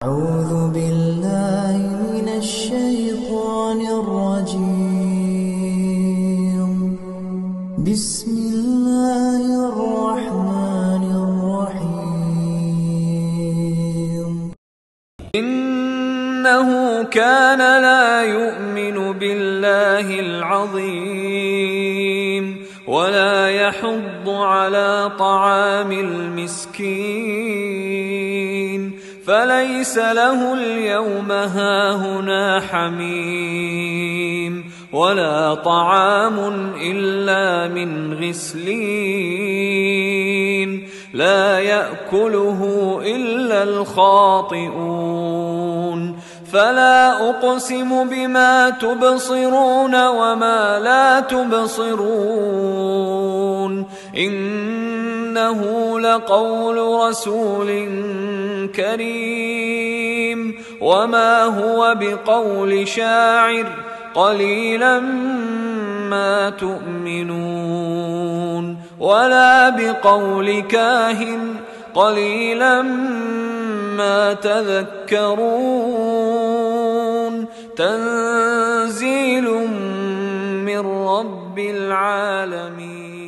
أعوذ بالله من الشيطان الرجيم. بسم الله الرحمن الرحيم. إنه كان لا يؤمن بالله العظيم ولا يحض على طعام المسكين فليس له اليوم هاهنا حميم ولا طعام إلا من غسلين لا يأكله إلا الخاطئون فلا أقسم بما تبصرون وما لا تبصرون إنه لقول رسول كريم وما هو بقول شاعر قليلا ما تؤمنون ولا بقول كاهن قليلا ما تذكرون تنزيل من رب العالمين.